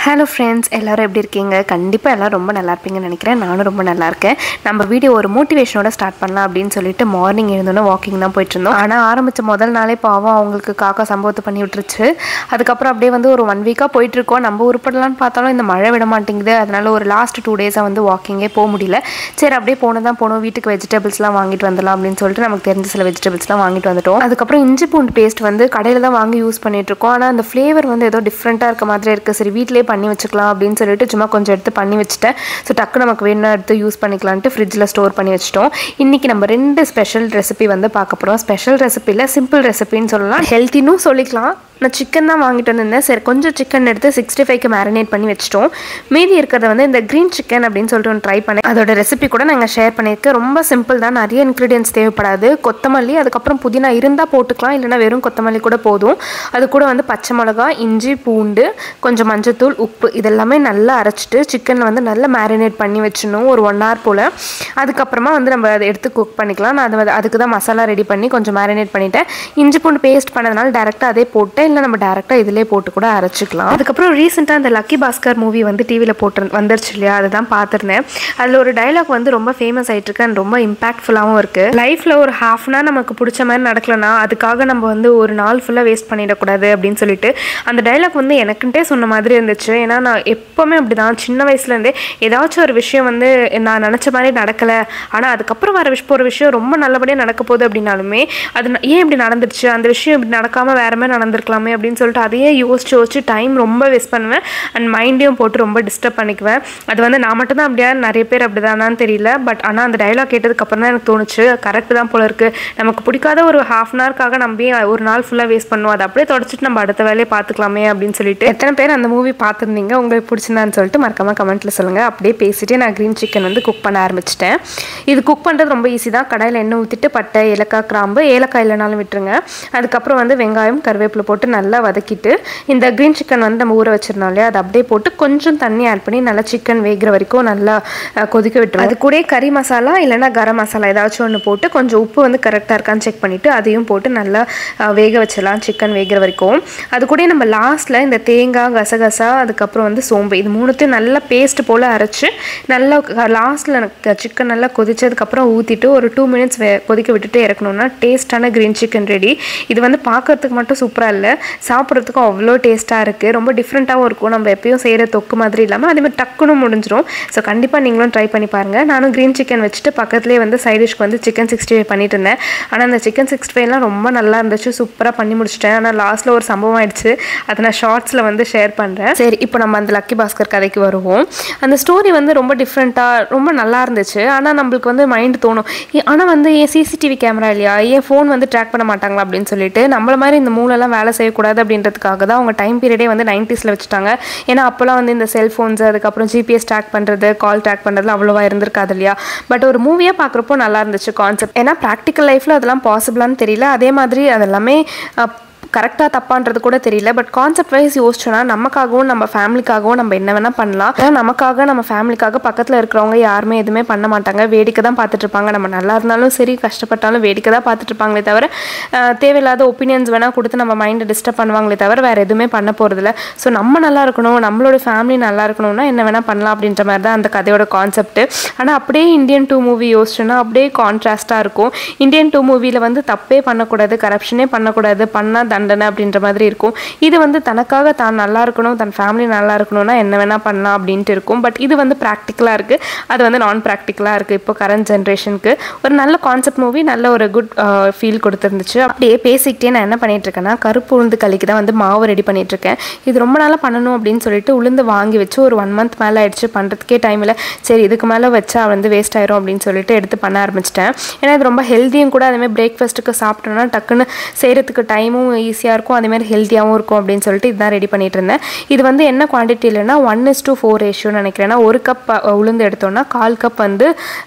Hello friends, எல்லோரும் எப்படி இருக்கீங்க? கண்டிப்பாக எல்லோரும் ரொம்ப நல்லா இருப்பீங்கன்னு நினைக்கிறேன். நானும் ரொம்ப நல்லா இருக்கேன். நம்ம வீடியோ ஒரு மோட்டிவேஷனோட ஸ்டார்ட் பண்ணலாம் அப்படின்னு சொல்லிட்டு மார்னிங் எழுந்தோன்னே வாக்கிங் தான் போயிட்டுருந்தோம். ஆனால் ஆரம்பித்த முதல் நாளே பாவம் அவங்களுக்கு காக்கா சம்பவத்தை பண்ணி விட்டுருச்சு. அதுக்கப்புறம் அப்படியே வந்து ஒரு 1 வீக்காக போயிட்டுருக்கோம். நம்ம உருப்படலான்னு பார்த்தாலும் இந்த மழை விட மாட்டேங்குது. அதனால ஒரு லாஸ்ட் 2 டேஸாக வந்து வாக்கிங்கே போக முடியல. சரி, அப்படியே போனோம். வீட்டுக்கு வெஜிடபிள்ஸ்லாம் வாங்கிட்டு வந்துடலாம் அப்படின்னு சொல்லிட்டு நமக்கு தெரிஞ்ச சில வெஜிடபிள்ஸ்லாம் வாங்கிட்டு வந்துட்டோம். அதுக்கப்புறம் இஞ்சி பூண்டு பேஸ்ட் வந்து கடையில் தான் வாங்கி யூஸ் பண்ணிகிட்ருக்கோம். ஆனால் அந்த ஃப்ளேவர் வந்து ஏதோ டிஃப்ரெண்ட்டாக இருக்க மாதிரி இருக்குது. சரி, வீட்டிலே பண்ணி வச்சுக்கலாம் அப்படின்னு சொல்லிட்டு சும்மா கொஞ்சம் எடுத்து பண்ணி வச்சுட்டேன். ஸோ டக்கு நமக்கு வேணும் எடுத்து யூஸ் பண்ணிக்கலான்ட்டு ஃப்ரிட்ஜில் ஸ்டோர் பண்ணி வச்சுட்டோம். இன்றைக்கி நம்ம 2 ஸ்பெஷல் ரெசிபி வந்து பார்க்க போகிறோம். ஸ்பெஷல் ரெசிபியில் சிம்பிள் ரெசிபின்னு சொல்லலாம், ஹெல்த்தின்னு சொல்லிக்கலாம். நான் சிக்கன் தான் வாங்கிட்டு வந்திருந்தேன். சரி, கொஞ்சம் சிக்கன் எடுத்து 65க்கு மேரினேட் பண்ணி வச்சிட்டோம். மீதி இருக்கிறத வந்து இந்த க்ரீன் சிக்கன் அப்படின்னு சொல்லிட்டு ஒன்று ட்ரை பண்ணேன். அதோட ரெசிபி கூட நாங்கள் ஷேர் பண்ணியிருக்கேன். ரொம்ப சிம்பிள் தான், நிறைய இன்க்ரீடியன்ஸ் தேவைப்படாது. கொத்தமல்லி, அதுக்கப்புறம் புதினா இருந்தால் போட்டுக்கலாம், இல்லைனா வெறும் கொத்தமல்லி கூட போதும். அது கூட வந்து பச்சை மிளகா, இஞ்சி, பூண்டு, கொஞ்சம் மஞ்சத்தூள், உப்பு இதெல்லாமே நல்லா அரைச்சிட்டு சிக்கனில் வந்து நல்லா மேரினேட் பண்ணி வச்சிடணும் ஒரு 1 hour போல். அதுக்கப்புறமா வந்து நம்ம அதை எடுத்து குக் பண்ணிக்கலாம். நான் அதுக்கு தான் மசாலா ரெடி பண்ணி கொஞ்சம் மேரினேட் பண்ணிவிட்டேன். இஞ்சி பூண்டு பேஸ்ட் பண்ணதுனால டேரெக்டாக அதே போட்டேன், இல்லை நம்ம டேரெக்டாக இதிலே போட்டு கூட அரைச்சிக்கலாம். அதுக்கப்புறம் ரீசெண்டாக இந்த லக்கி பாஸ்கர் மூவி வந்து டிவியில் வந்துருச்சு இல்லையா, அதுதான் பார்த்துருந்தேன். அதில் ஒரு டைலாக் வந்து ரொம்ப ஃபேமஸ் ஆகிட்டுருக்கு அண்ட் ரொம்ப இம்பாக்ட்ஃபுல்லாகவும் இருக்குது. லைஃப்பில் ஒரு ½ hour நமக்கு பிடிச்ச மாதிரி நடக்கலன்னா அதுக்காக நம்ம வந்து ஒரு நாள் ஃபுல்லாக வேஸ்ட் பண்ணிடக்கூடாது அப்படின்னு சொல்லிட்டு அந்த டைலாக் வந்து எனக்குன்ட்டே சொன்ன மாதிரி இருந்துச்சு. ஏன்னா நான் எப்போவுமே அப்படி தான், சின்ன வயசுலேருந்தே ஏதாச்சும் ஒரு விஷயம் வந்து நான் நினச்ச மாதிரி நடக்கலை, ஆனால் அதுக்கப்புறம் ஒரு விஷயம் ரொம்ப நல்லபடியாக நடக்க போகுது அப்படின்னாலுமே அது ஏன் இப்படி நடந்துருச்சு, அந்த விஷயம் இப்படி நடக்காமல் வேறு மாதிரி நடந்திருக்கலாமே அப்படின்னு சொல்லிட்டு அதையே யோசிச்சு டைம் ரொம்ப வேஸ்ட் பண்ணுவேன் அண்ட் மைண்டையும் போட்டு ரொம்ப டிஸ்டர்ப் பண்ணிக்குவேன். அது வந்து நான் மட்டும் தான் அப்படியா, நிறைய பேர் அப்படி தானான்னு தெரியல. பட் ஆனால் அந்த டைலாக் கேட்டதுக்கப்புறம் தான் எனக்கு தோணுச்சு, கரெக்டு தான் போல இருக்குது. நமக்கு பிடிக்காத ஒரு ½ hourக்காக நம்ம ஒரு நாள் ஃபுல்லாக வேஸ்ட் பண்ணுவோம், அதை அப்படியே தொடச்சிட்டு நம்ம அடுத்த வேலையை பார்த்துக்கலாமே அப்படின்னு சொல்லிட்டு. எத்தனை பேர் அந்த மூவி பார்த்துருந்தீங்க, உங்களுக்கு பிடிச்சிருந்தான்னு சொல்லிட்டு மறக்காம கமெண்ட்டில் சொல்லுங்கள். அப்படியே பேசிட்டு நான் க்ரீன் சிக்கன் வந்து குக் பண்ண ஆரம்பிச்சிட்டேன். இது குக் பண்ணுறது ரொம்ப ஈஸி தான். கடாயில் எண்ணெய் ஊற்றிட்டு பட்டை, ஏலக்காய், கிராம்பு, ஏலக்காய் இல்லைனாலும் விட்டுருங்க. அதுக்கப்புறம் வந்து வெங்காயம், கருவேப்பிலை போட்டு நல்லா வதக்கிட்டு இந்த க்ரீன் சிக்கன் வந்து நம்ம ஊற வச்சிருந்தோம் இல்லையா, அதை அப்படியே போட்டு கொஞ்சம் தண்ணி ஆட் பண்ணி நல்லா சிக்கன் வேகிற வரைக்கும் நல்லா கொதிக்க விட்டுரும். அது கூட கறி மசாலா இல்லைனா கரம் மசாலா ஏதாச்சும் ஒன்று போட்டு கொஞ்சம் உப்பு வந்து கரெக்டாக இருக்கான்னு செக் பண்ணிவிட்டு அதையும் போட்டு நல்லா வேக வச்சிடலாம் சிக்கன் வேகிற வரைக்கும். அது கூட நம்ம லாஸ்ட்டில் இந்த தேங்காய், கசகசா, அதுக்கப்புறம் வந்து சோம்பு, இது 3த்தையும் நல்லா பேஸ்ட் போல் அரைச்சி நல்லா லாஸ்ட்டில் சிக்கன் நல்லா கொதிச்சதுக்கப்புறம் ஊற்றிட்டு ஒரு 2 minutes கொதிக்க விட்டுட்டு இறக்கணும்னா டேஸ்ட்டான க்ரீன் சிக்கன் ரெடி. இது வந்து பார்க்குறதுக்கு மட்டும் சூப்பராக இல்லை, சாப்பிட்றதுக்கும் அவ்வளோ டேஸ்ட்டாக இருக்குது. ரொம்ப டிஃப்ரெண்ட்டாகவும் இருக்கும், நம்ம எப்பயும் செய்கிற தொக்கு மாதிரி இல்லாமல் அதேமாதிரி டக்குன்னு முடிஞ்சிடும். ஸோ கண்டிப்பாக நீங்களும் ட்ரை பண்ணி பாருங்கள். நானும் க்ரீன் சிக்கன் வச்சுட்டு பக்கத்துலேயே வந்து சைட் டிஷ்க்கு வந்து சிக்கன் 65 பண்ணிட்டு இருந்தேன். ஆனால் அந்த சிக்கன் 65லாம் ரொம்ப நல்லா இருந்துச்சு, சூப்பராக பண்ணி முடிச்சிட்டேன். ஆனால் லாஸ்ட்டில் ஒரு சம்பவம் ஆயிடுச்சு, அதை நான் ஷார்ட்ஸில் வந்து ஷேர் பண்ணுறேன். சரி, இப்போ நம்ம அந்த லக்கி பாஸ்கர் கதைக்கு வருவோம். அந்த ஸ்டோரி வந்து ரொம்ப டிஃப்ரெண்ட்டாக ரொம்ப நல்லா இருந்துச்சு. ஆனால் நம்மளுக்கு வந்து மைண்ட் தோணும், ஆனால் வந்து ஏன் சிசிடிவி கேமரா இல்லையா, ஏன் ஃபோன் வந்து ட்ராக் பண்ண மாட்டாங்களா அப்படின்னு சொல்லிட்டு. நம்மள மாதிரி இந்த மூலெல்லாம் வேலை செய்யக்கூடாது அப்படின்றதுக்காக தான் அவங்க டைம் பீரியடே வந்து 90sல வச்சுட்டாங்க. ஏன்னா அப்போலாம் வந்து இந்த செல்ஃபோன்ஸ், அதுக்கப்புறம் ஜிபிஎஸ் ட்ராக் பண்ணுறது, கால் ட்ராக் பண்ணுறதுல அவ்வளோவா இருந்திருக்காது இல்லையா. பட் ஒரு மூவியாக பார்க்குறப்போ நல்லா இருந்துச்சு கான்செப்ட். ஏன்னா ப்ராக்டிக்கல் லைஃப்பில் அதெல்லாம் பாசிபிளான்னு தெரியல, அதே மாதிரி அதெல்லாமே கரெக்டாக தப்பான்றது கூட தெரியல. பட் கான்செப்ட் வைஸ் யோசிச்சோன்னா நமக்காகவும் நம்ம ஃபேமிலிக்காகவும் நம்ம என்ன வேணால் பண்ணலாம். ஏன்னா நமக்காக நம்ம ஃபேமிலிக்காக பக்கத்தில் இருக்கிறவங்க யாருமே எதுவுமே பண்ண மாட்டாங்க, வேடிக்கை தான் பார்த்துட்ருப்பாங்க. நம்ம நல்லா இருந்தாலும் சரி, கஷ்டப்பட்டாலும் வேடிக்கை தான் பார்த்துட்ருப்பாங்களே தவிர தேவையில்லாத ஒப்பீனியன்ஸ் வேணால் கொடுத்து நம்ம மைண்டை டிஸ்டர்ப் பண்ணுவாங்களே தவிர வேறு எதுவுமே பண்ண போகிறதில்ல. ஸோ நம்ம நல்லா இருக்கணும், நம்மளோட ஃபேமிலி நல்லா இருக்கணும்னா என்ன வேணால் பண்ணலாம் அப்படின்ற மாதிரி தான் அந்த கதையோட கான்செப்ட். ஆனால் அப்படியே இந்தியன் 2 மூவி யோசிச்சோன்னா அப்படியே கான்ட்ராஸ்ட்டாக இருக்கும். இந்தியன் 2 மூவியில் வந்து தப்பே பண்ணக்கூடாது, கரப்ஷனே பண்ணக்கூடாது, பண்ணால் தண்டனை அப்படின்ற மாதிரி இருக்கும். இது வந்து தனக்காக தான் நல்லா இருக்கணும், தன் ஃபேமிலி நல்லா இருக்கணும்னா என்ன வேணால் பண்ணலாம் அப்படின்ட்டு இருக்கும். பட் இது வந்து ப்ராக்டிக்கலாக இருக்குது, அது வந்து நான் ப்ராக்டிக்கலாக இருக்குது. இப்போ கரண்ட் ஜென்ரேஷனுக்கு ஒரு நல்ல கான்செப்ட் மூவி, நல்ல ஒரு குட் ஃபீல் கொடுத்துருந்துச்சு. அப்படியே பேசிக்கிட்டே நான் என்ன பண்ணிகிட்ருக்கேன்னா கருப்பு உளுந்து களிக்கு தான் வந்து மாவு ரெடி பண்ணிகிட்ருக்கேன். இது ரொம்ப நாளாக பண்ணணும் அப்படின்னு சொல்லிட்டு உளுந்து வாங்கி வச்சு ஒரு 1 month மேலே ஆயிடுச்சு, பண்ணுறதுக்கே டைம் இல்லை. சரி, இதுக்கு மேலே வச்சா வந்து வேஸ்ட் ஆயிரும் அப்படின்னு சொல்லிட்டு எடுத்து பண்ண ஆரம்பிச்சிட்டேன். ஏன்னா இது ரொம்ப ஹெல்த்தியும் கூட, அதேமாதிரி பிரேக்ஃபாஸ்ட்டுக்கு சாப்பிட்டோன்னா டக்குன்னு செய்கிறதுக்கு டைமும் ஈஸியாக இருக்கும், அதேமாதிரி ஹெல்த்தியாகவும் இருக்கும் அப்படின்னு சொல்லிட்டு இதுதான் ரெடி பண்ணிட்டு இருந்தேன். இது வந்து என்ன குவான்டிட்டி இல்லைன்னா 1:4 ரேஷியோன்னு நினைக்கிறேன். 1 கப் உளுந்து எடுத்தோன்னா 1/4 கப் வந்து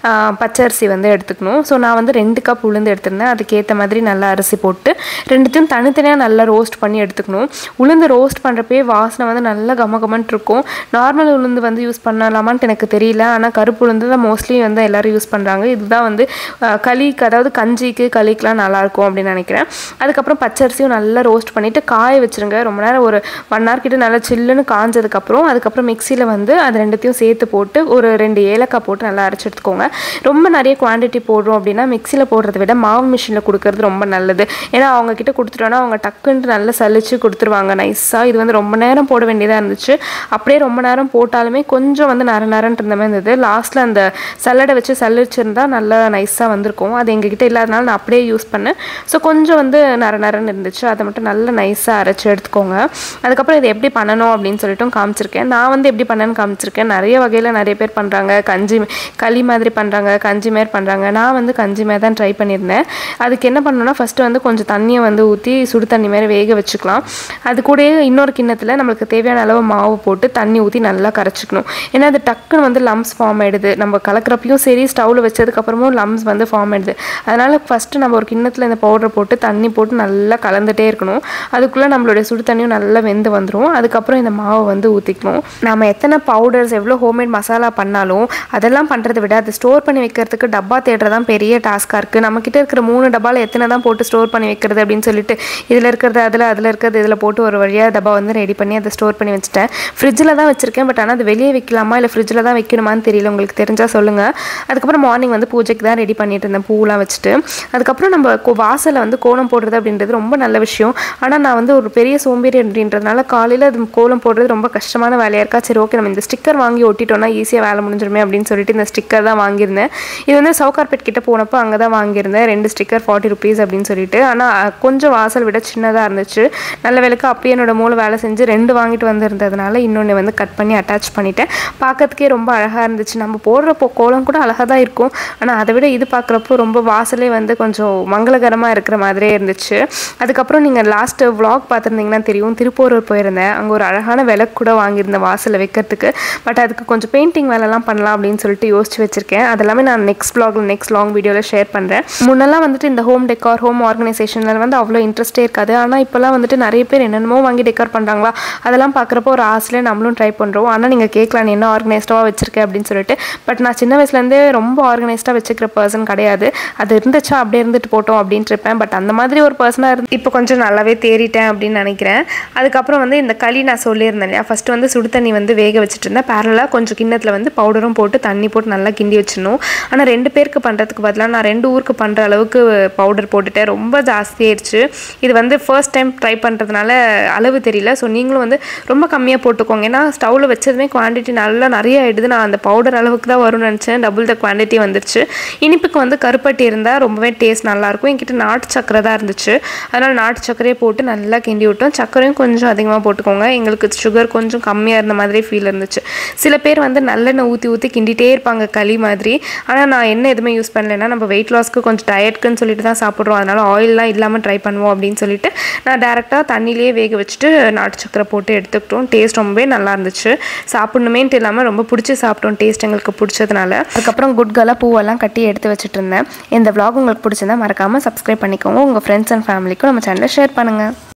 பச்சரிசி வந்து எடுத்துக்கணும். ஸோ நான் வந்து 2 கப் உளுந்து எடுத்திருந்தேன். அதுக்கேற்ற மாதிரி நல்லா அரிசி போட்டு 2த்தையும் தனித்தனியாக நல்லா ரோஸ்ட் பண்ணி எடுத்துக்கணும். உளுந்து ரோஸ்ட் பண்ணுறப்பே வாசனை வந்து நல்லா கமகமன்ட்டு இருக்கும். நார்மல் உளுந்து வந்து யூஸ் பண்ணலாமான்ட்டு எனக்கு தெரியல, ஆனால் கருப்பு உளுந்து தான் மோஸ்ட்லி வந்து எல்லோரும் யூஸ் பண்ணுறாங்க. இதுதான் வந்து களிக்கு, அதாவது கஞ்சிக்கு களிக்கெலாம் நல்லாயிருக்கும் அப்படின்னு நினைக்கிறேன். அதுக்கப்புறம் பச்சரிசியும் நல்லா நல்லா ரோஸ்ட் பண்ணிவிட்டு காய வச்சுருங்க. ரொம்ப நேரம் ஒரு 1 hour கிட்ட நல்லா சில்லுன்னு காஞ்சதுக்கப்புறம் அதுக்கப்புறம் மிக்சியில் வந்து அது ரெண்டுத்தையும் சேர்த்து போட்டு ஒரு 2 ஏலக்காய் போட்டு நல்லா அரைச்சி எடுத்துக்கோங்க. ரொம்ப நிறைய குவான்டிட்டி போடுறோம் அப்படின்னா மிக்சியில் போடுறத விட மாவு மிஷினில் கொடுக்கறது ரொம்ப நல்லது. ஏன்னா அவங்கக்கிட்ட கொடுத்துட்டோன்னா அவங்க டக்குன்ட்டு நல்லா சலிச்சு கொடுத்துருவாங்க நைஸாக. இது வந்து ரொம்ப நேரம் போட வேண்டியதாக இருந்துச்சு. அப்படியே ரொம்ப நேரம் போட்டாலுமே கொஞ்சம் வந்து நரன்னு இருந்த மாதிரி இருந்தது. லாஸ்ட்டில் அந்த சல்லடை வச்சு சலிச்சிருந்தா நல்லா நைஸாக வந்திருக்கும். அது எங்ககிட்ட இல்லாதனால நான் அப்படியே யூஸ் பண்ணேன். ஸோ கொஞ்சம் வந்து நரன்னு இருந்துச்சு. அதை மட்டும் நல்லா நைஸாக அரைச்சி எடுத்துக்கோங்க. அதுக்கப்புறம் இதை எப்படி பண்ணணும் அப்படின்னு சொல்லிட்டும் காமிச்சிருக்கேன். நான் வந்து எப்படி பண்ணேன்னு காமிச்சிருக்கேன். நிறைய வகையில் நிறைய பேர் பண்ணுறாங்க. களி மாதிரி பண்ணுறாங்க, கஞ்சி மாரி பண்ணுறாங்க. நான் வந்து கஞ்சி மாதிரி தான் ட்ரை பண்ணியிருந்தேன். அதுக்கு என்ன பண்ணணும்னா ஃபஸ்ட்டு வந்து கொஞ்சம் தண்ணியை வந்து ஊற்றி சுடு தண்ணி மாதிரி வேக வச்சுக்கலாம். அது கூட இன்னொரு கிண்ணத்தில் நம்மளுக்கு தேவையான அளவு மாவு போட்டு தண்ணி ஊற்றி நல்லா கரைச்சிக்கணும். ஏன்னா அது டக்குன்னு வந்து லம்ஸ் ஃபார்ம் ஆகிடுது. நம்ம கலக்கிறப்பையும் சரி ஸ்டவ்வில் வச்சதுக்கப்புறமும் லம்ஸ் வந்து ஃபார்ம் ஆகிடுது. அதனால் ஃபஸ்ட்டு நம்ம ஒரு கிண்ணத்தில் இந்த பவுடரை போட்டு தண்ணி போட்டு நல்லா கலந்துகிட்டே இருக்கணும். அதுக்குள்ளே நம்மளுடைய சுடு தண்ணியும் நல்லா வெந்து வந்துடும். அதுக்கப்புறம் இந்த மாவை வந்து ஊற்றிக்கணும். நம்ம எத்தனை பவுடர்ஸ் எவ்வளோ ஹோம்மேட் மசாலா பண்ணாலும் அதெல்லாம் பண்ணுறதை விட அது ஸ்டோர் பண்ணி வைக்கிறதுக்கு டப்பா தேடுறதான் பெரிய டாஸ்க்காக இருக்குது. நம்மக்கிட்ட இருக்கிற 3 டப்பாவில் எத்தனை தான் போட்டு ஸ்டோர் பண்ணி வைக்கிறது அப்படின்னு சொல்லிட்டு இதில் இருக்கிறது அதில் இருக்கிறது இதில் போட்டு ஒரு வழியாக டப்பா வந்து ரெடி பண்ணி அதை ஸ்டோர் பண்ணி வச்சுட்டேன். ஃப்ரிட்ஜில் தான் வச்சுருக்கேன். பட் ஆனால் அது வெளியே வைக்கலாமா இல்லை ஃப்ரிட்ஜில் தான் வைக்கணுமான்னு தெரியல. உங்களுக்கு தெரிஞ்சால் சொல்லுங்கள். அதுக்கப்புறம் மார்னிங் வந்து பூஜைக்கு தான் ரெடி பண்ணிட்டு இருந்தேன், பூலாம் வச்சுட்டு. அதுக்கப்புறம் நம்ம வாசலில் வந்து கோலம் போடுறது அப்படின்றது ரொம்ப நல்ல விஷயம். ஆனால் நான் வந்து ஒரு பெரிய சோம்பேறி அப்படின்றதுனால காலையில் அது கோலம் போடுறது ரொம்ப கஷ்டமான வேலையாக இருக்கா. சரி ஓகே நம்ம இந்த ஸ்டிக்கர் வாங்கி ஒட்டிட்டோம்னா ஈஸியாக வேலை முடிஞ்சிருமே அப்படின்னு சொல்லிட்டு இந்த ஸ்டிக்கர் தான் வாங்கியிருந்தேன். இது வந்து சவுகார்பேட் கிட்ட போனப்போ அங்கே தான் வாங்கியிருந்தேன். 2 ஸ்டிக்கர் 40 rupees அப்படின்னு சொல்லிட்டு. ஆனால் கொஞ்சம் வாசல் விட சின்னதாக இருந்துச்சு. நல்ல வேலைக்கு அப்பயே என்னோட மூளை வேலை செஞ்சு 2 வாங்கிட்டு வந்திருந்ததுனால இன்னொன்று வந்து கட் பண்ணி அட்டாச் பண்ணிட்டேன். பார்க்கறதுக்கே ரொம்ப அழகாக இருந்துச்சு. நம்ம போடுற கோலம் கூட அழகாக தான் இருக்கும். ஆனால் அதை விட இது பார்க்குறப்போ ரொம்ப வாசலே வந்து கொஞ்சம் மங்களகரமாக இருக்கிற மாதிரியே இருந்துச்சு. அதுக்கப்புறம் நீங்கள் லாஸ்ட்டு vlog பார்த்துருந்தீங்கன்னா தெரியும், திருப்பூரூர் போயிருந்தேன். அங்கே ஒரு அழகான விளக்கு கூட வாங்கியிருந்தேன் வாசலில் வைக்கிறதுக்கு. பட் அதுக்கு கொஞ்சம் பெயிண்டிங் வேலைலாம் பண்ணலாம் அப்படின்னு சொல்லிட்டு யோசிச்சு வச்சுருக்கேன். அதெல்லாமே நான் நெக்ஸ்ட் லாங் வீடியோவில் ஷேர் பண்ணுறேன். முன்னெல்லாம் வந்துட்டு இந்த ஹோம் டெக்கார் ஹோம் ஆர்கனைசேஷனில் வந்து அவ்வளோ இன்ட்ரெஸ்டே இருக்காது. ஆனால் இப்போலாம் வந்துட்டு நிறைய பேர் என்னென்னமோ வாங்கி டெக்கார் பண்ணுறாங்களா, அதெல்லாம் பார்க்குறப்போ ஒரு ஆசையில் நம்மளும் ட்ரை பண்ணுறோம். ஆனால் நீங்கள் கேட்கலாம் நீ என்ன ஆர்கனைஸ்டாக வச்சுருக்கேன் அப்படின்னு சொல்லிட்டு. பட் நான் சின்ன வயசுலேருந்தே ரொம்ப ஆர்கனைஸ்டாக வச்சுக்கிற பர்சன் கிடையாது. அது இருந்துச்சா அப்படியே இருந்துட்டு போட்டோம் அப்படின்ட்டு இருப்பேன். பட் அந்த மாதிரி ஒரு பர்சனாக இருந்து இப்போ கொஞ்சம் நல்லாவே தேறிட்டேன் அப்படின்னு நினைக்கிறேன். அதுக்கப்புறம் வந்து இந்த களி நான் சொல்லியிருந்தேன் இல்லையா, ஃபஸ்ட்டு வந்து சுடு தண்ணி வந்து வேக வச்சுட்டு இருந்தேன். பேரலாக கொஞ்சம் கிண்ணத்தில் வந்து பவுடரும் போட்டு தண்ணி போட்டு நல்லா கிண்டி வச்சிடணும். ஆனால் 2 பேருக்கு பண்ணுறதுக்கு பதிலாக நான் 2 ஊருக்கு பண்ணுற அளவுக்கு பவுடர் போட்டுட்டேன். ரொம்ப ஜாஸ்தியாகிடுச்சு. இது வந்து ஃபர்ஸ்ட் டைம் ட்ரை பண்ணுறதுனால அளவு தெரியல. ஸோ நீங்களும் வந்து ரொம்ப கம்மியாக போட்டுக்கோங்க. ஏன்னா ஸ்டவ்வில் வச்சதுமே குவான்டிட்டி நல்லா நிறைய ஆகிடுது. நான் அந்த பவுடர் அளவுக்கு தான் வரும்னு நினச்சேன். டபுள் த குவான்டிட்டி வந்துருச்சு. இனிப்புக்கு வந்து கருப்பட்டி இருந்தால் ரொம்பவே டேஸ்ட் நல்லாயிருக்கும். என்கிட்ட நாட்டு சக்கரை தான் இருந்துச்சு. அதனால் நாட்டு சக்கரையை போட்டு நல்லா கிண்டி விட்டோம். சக்கரையும் கொஞ்சம் அதிகமாக போட்டுக்கோங்க. எங்களுக்கு சுகர் கொஞ்சம் கம்மியாக இருந்த மாதிரி ஃபீல் இருந்துச்சு. சில பேர் வந்து நல்லெண்ணெய் ஊற்றி கிண்டிகிட்டே இருப்பாங்க களி மாதிரி. ஆனால் நான் என்ன எதுவுமே யூஸ் பண்ணலைன்னா நம்ம வெயிட் லாஸ்க்கு கொஞ்சம் டயட்க்குன்னு சொல்லிட்டு தான் சாப்பிட்றோம். அதனால் ஆயிலெலாம் இல்லாமல் ட்ரை பண்ணுவோம் அப்படின்னு சொல்லிட்டு நான் டேரெக்டாக தண்ணியிலே வேக வச்சுட்டு நாட்டு சக்கரை போட்டு எடுத்துக்கிட்டோம். டேஸ்ட் ரொம்பவே நல்லா இருந்துச்சு. சாப்பிட்ணுமேன்ட்டு இல்லாமல் ரொம்ப பிடிச்சி சாப்பிட்டோம். டேஸ்ட் எங்களுக்கு பிடிச்சதுனால. அதுக்கப்புறம் குட்கலாக பூவெல்லாம் கட்டி எடுத்து வச்சுட்டு இருந்தேன். இந்த vlog உங்களுக்கு பிடிச்சிருந்தா மறக்காமல் சப்ஸ்கிரைப் பண்ணிக்கோங்க. உங்கள் ஃப்ரெண்ட்ஸ் அண்ட் ஃபேமிலிக்கும் நம்ம சேனலை ஷேர் பண்ணுங்கள்.